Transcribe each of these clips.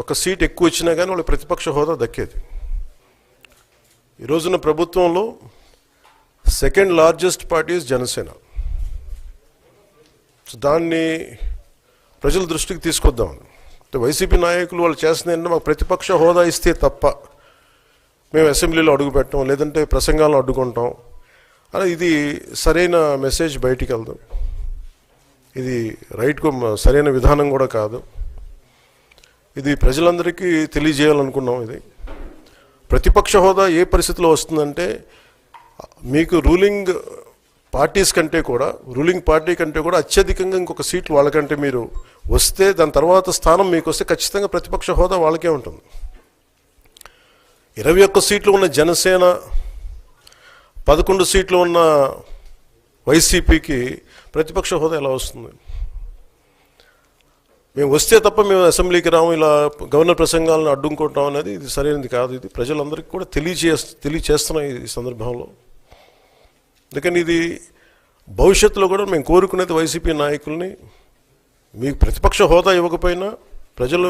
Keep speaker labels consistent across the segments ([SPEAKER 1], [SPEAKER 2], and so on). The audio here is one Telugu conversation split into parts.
[SPEAKER 1] ఒక సీట్ ఎక్కువ వచ్చినా కానీ వాళ్ళకి ప్రతిపక్ష హోదా దక్కేది. ఈ రోజున ప్రభుత్వంలో సెకండ్ లార్జెస్ట్ పార్టీ జనసేన. దాన్ని ప్రజల దృష్టికి తీసుకొద్దాం. వైసీపీ నాయకులు వాళ్ళు చేస్తుంది ఏంటంటే మాకు ప్రతిపక్ష హోదా ఇస్తే తప్ప మేము అసెంబ్లీలో అడుగు పెట్టాం, లేదంటే ప్రసంగాలను అడ్డుకుంటాం అని. ఇది సరైన మెసేజ్ బయటికి వెళ్దాం. ఇది సరైన విధానం కూడా కాదు. ఇది ప్రజలందరికీ తెలియజేయాలనుకున్నాం. ఇది ప్రతిపక్ష హోదా ఏ పరిస్థితిలో వస్తుందంటే మీకు రూలింగ్ పార్టీ కంటే కూడా అత్యధికంగా ఇంకొక సీట్లు వాళ్ళకంటే మీరు వస్తే దాని తర్వాత స్థానం మీకు వస్తే ఖచ్చితంగా ప్రతిపక్ష హోదా వాళ్ళకే ఉంటుంది. 21 సీట్లు ఉన్న జనసేన, 11 సీట్లు ఉన్న వైసీపీకి ప్రతిపక్ష హోదా ఎలా వస్తుంది? మేము వస్తే తప్ప మేము అసెంబ్లీకి రాము, ఇలా గవర్నర్ ప్రసంగాలను అడ్డుకుంటాం అనేది ఇది సరైనది కాదు. ఇది ప్రజలందరికీ కూడా తెలియచేస్తున్నాం ఈ సందర్భంలో. అందుకని ఇది భవిష్యత్తులో కూడా మేము కోరుకునేది వైసీపీ నాయకుల్ని, మీకు ప్రతిపక్ష హోదా ఇవ్వకపోయినా ప్రజలు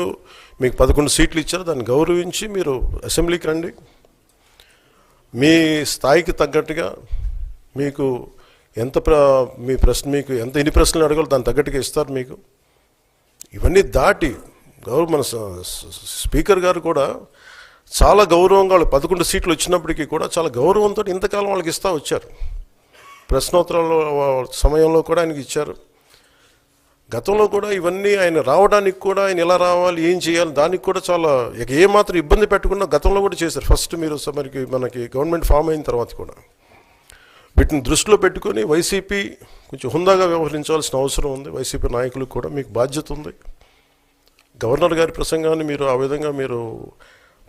[SPEAKER 1] మీకు 11 సీట్లు ఇచ్చారు, దాన్ని గౌరవించి మీరు అసెంబ్లీకి రండి. మీ స్థాయికి తగ్గట్టుగా మీకు మీకు ఎన్ని ప్రశ్నలు అడగాలో దాన్ని తగ్గట్టుగా ఇస్తారు మీకు. ఇవన్నీ దాటి మన స్పీకర్ గారు కూడా చాలా గౌరవంగా 11 సీట్లు వచ్చినప్పటికీ కూడా చాలా గౌరవంతో ఇంతకాలం వాళ్ళకి ఇస్తూ వచ్చారు. ప్రశ్నోత్తరాల సమయంలో కూడా ఆయనకి ఇచ్చారు. గతంలో కూడా ఇవన్నీ ఆయన రావడానికి కూడా ఆయన ఎలా రావాలి, ఏం చేయాలి, దానికి కూడా చాలా ఏమాత్రం ఇబ్బంది పెట్టకుండా గతంలో కూడా చేశారు. ఫస్ట్ మీరు మనకి గవర్నమెంట్ ఫామ్ అయిన తర్వాత కూడా వీటిని దృష్టిలో పెట్టుకొని వైసీపీ కొంచెం హుందాగా వ్యవహరించాల్సిన అవసరం ఉంది. వైసీపీ నాయకులకు కూడా మీకు బాధ్యత ఉంది. గవర్నర్ గారి ప్రసంగాన్ని మీరు ఆ విధంగా మీరు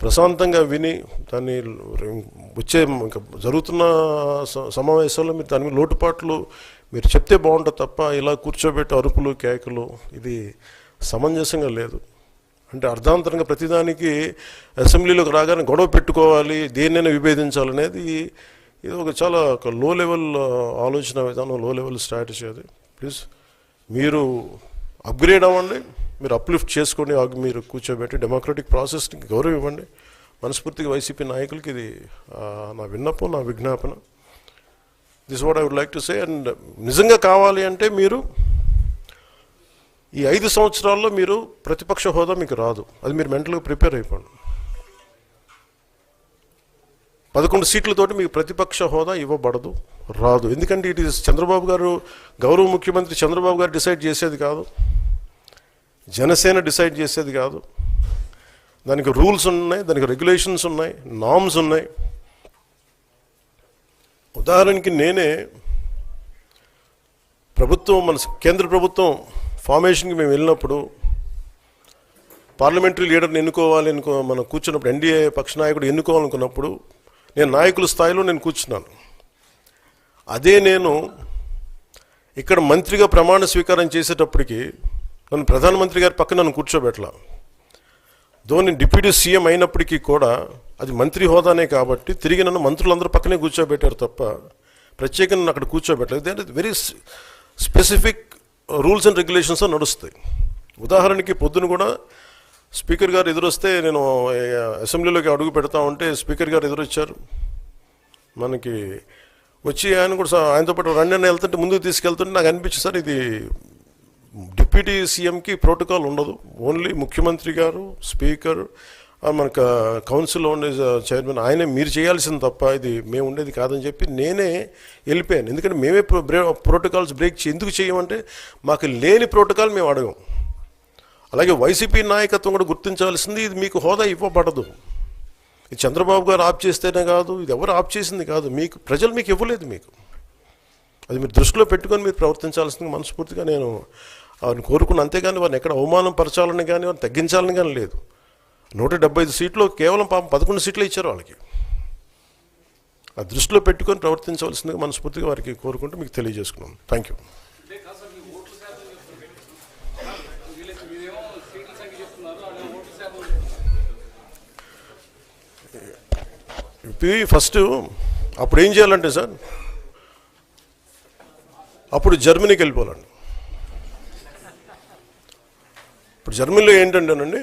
[SPEAKER 1] ప్రశాంతంగా విని దాన్ని వచ్చే జరుగుతున్న సమావేశాల్లో మీరు దాని మీద లోటుపాట్లు మీరు చెప్తే బాగుంటుంది తప్ప ఇలా కూర్చోబెట్టి అరుపులు కేకలు ఇది సమంజసంగా లేదు. అంటే అర్ధాంతరంగా ప్రతిదానికి అసెంబ్లీలోకి రాగానే గొడవ పెట్టుకోవాలి, దేన్నైనా విభేదించాలనేది ఇది చాలా లో లెవెల్ ఆలోచన విధానం, లో లెవెల్ స్ట్రాటజీ. అది ప్లీజ్ మీరు అప్గ్రేడ్ అవ్వండి, మీరు అప్లిఫ్ట్ చేసుకోండి, మీరు కూర్చోబెట్టి డెమోక్రటిక్ ప్రాసెస్కి గౌరవం ఇవ్వండి. మనస్ఫూర్తిగా వైసీపీ నాయకులకి ఇది నా విన్నపం, నా విజ్ఞాపన. This what I would like to say. And నిజంగా కావాలి అంటే మీరు ఈ 5 సంవత్సరాల్లో మీరు ప్రతిపక్ష హోదా మీకు రాదు. అది మీరు మెంటల్గా ప్రిపేర్ అయిపోండి. 11 సీట్లతోటి మీకు ప్రతిపక్ష హోదా ఇవ్వబడదు, రాదు. ఎందుకంటే ఇట్ ఈస్ చంద్రబాబు గారు, గౌరవ ముఖ్యమంత్రి చంద్రబాబు గారు డిసైడ్ చేసేది కాదు, జనసేన డిసైడ్ చేసేది కాదు. దానికి రూల్స్ ఉన్నాయి, దానికి రెగ్యులేషన్స్ ఉన్నాయి, నామ్స్ ఉన్నాయి. ఉదాహరణకి నేనే మన కేంద్ర ప్రభుత్వం ఫార్మేషన్కి మేము వెళ్ళినప్పుడు పార్లమెంటరీ లీడర్ని ఎన్నుకోవాలి మనం కూర్చున్నప్పుడు, ఎన్డీఏ పక్ష నాయకుడు ఎన్నుకోవాలనుకున్నప్పుడు నేను నాయకుల స్థాయిలో నేను కూర్చున్నాను. అదే నేను ఇక్కడ మంత్రిగా ప్రమాణ స్వీకారం చేసేటప్పటికి నన్ను ప్రధానమంత్రి గారి పక్కన నన్ను కూర్చోబెట్టలా. నేను డిప్యూటీ సీఎం అయినప్పటికీ కూడా అది మంత్రి హోదానే కాబట్టి తిరిగి నన్ను మంత్రులందరూ పక్కనే కూర్చోబెట్టారు తప్ప ప్రత్యేకంగా నన్ను అక్కడ కూర్చోబెట్టలేదు. అంటే very specific rules and regulations నడుస్తాయి. ఉదాహరణకి పొద్దున కూడా స్పీకర్ గారు ఎదురొస్తే నేను అసెంబ్లీలోకి అడుగు పెడతా ఉంటే స్పీకర్ గారు ఎదురొచ్చారు. మనకి వచ్చి ఆయన కూడా ఆయనతో పాటు రండి అని వెళ్తుంటే ముందుకు తీసుకెళ్తుంటే నాకు అనిపించింది, సార్ ఇది డిప్యూటీ సీఎంకి ప్రోటోకాల్ ఉండదు, ఓన్లీ ముఖ్యమంత్రి గారు, స్పీకర్, మనకు కౌన్సిల్లో ఉండే చైర్మన్ ఆయనే మీరు చేయాల్సింది తప్ప ఇది మేము ఉండేది కాదని చెప్పి నేనే వెళ్ళిపోయాను. ఎందుకంటే మేమే ప్రోటోకాల్స్ బ్రేక్ ఎందుకు చేయమంటే మాకు లేని ప్రోటోకాల్ మేము అడగం. అలాగే వైసీపీ నాయకత్వం కూడా గుర్తించాల్సింది, ఇది మీకు హోదా ఇవ్వబడదు. ఇది చంద్రబాబు గారు ఆప్ చేస్తేనే కాదు, ఇది ఎవరు ఆప్ చేసింది కాదు, మీకు ప్రజలు మీకు ఇవ్వలేదు. మీకు అది మీరు దృష్టిలో పెట్టుకొని మీరు ప్రవర్తించాల్సింది మనస్ఫూర్తిగా నేను వారిని కోరుకున్నాను. అంతేగాని వారిని ఎక్కడ అవమానం పరచాలని కానీ వారిని తగ్గించాలని కానీ లేదు. 175 సీట్లు కేవలం 11 సీట్లు ఇచ్చారు వాళ్ళకి. ఆ దృష్టిలో పెట్టుకొని ప్రవర్తించవలసిందిగా మనస్ఫూర్తిగా వారికి కోరుకుంటూ మీకు తెలియజేసుకున్నాను. Thank you. ఫస్ట్ అప్పుడు ఏం చేయాలంటే సార్, అప్పుడు జర్మనీకి వెళ్ళిపోవాలండి. ఇప్పుడు జర్మనీలో ఏంటంటేనండి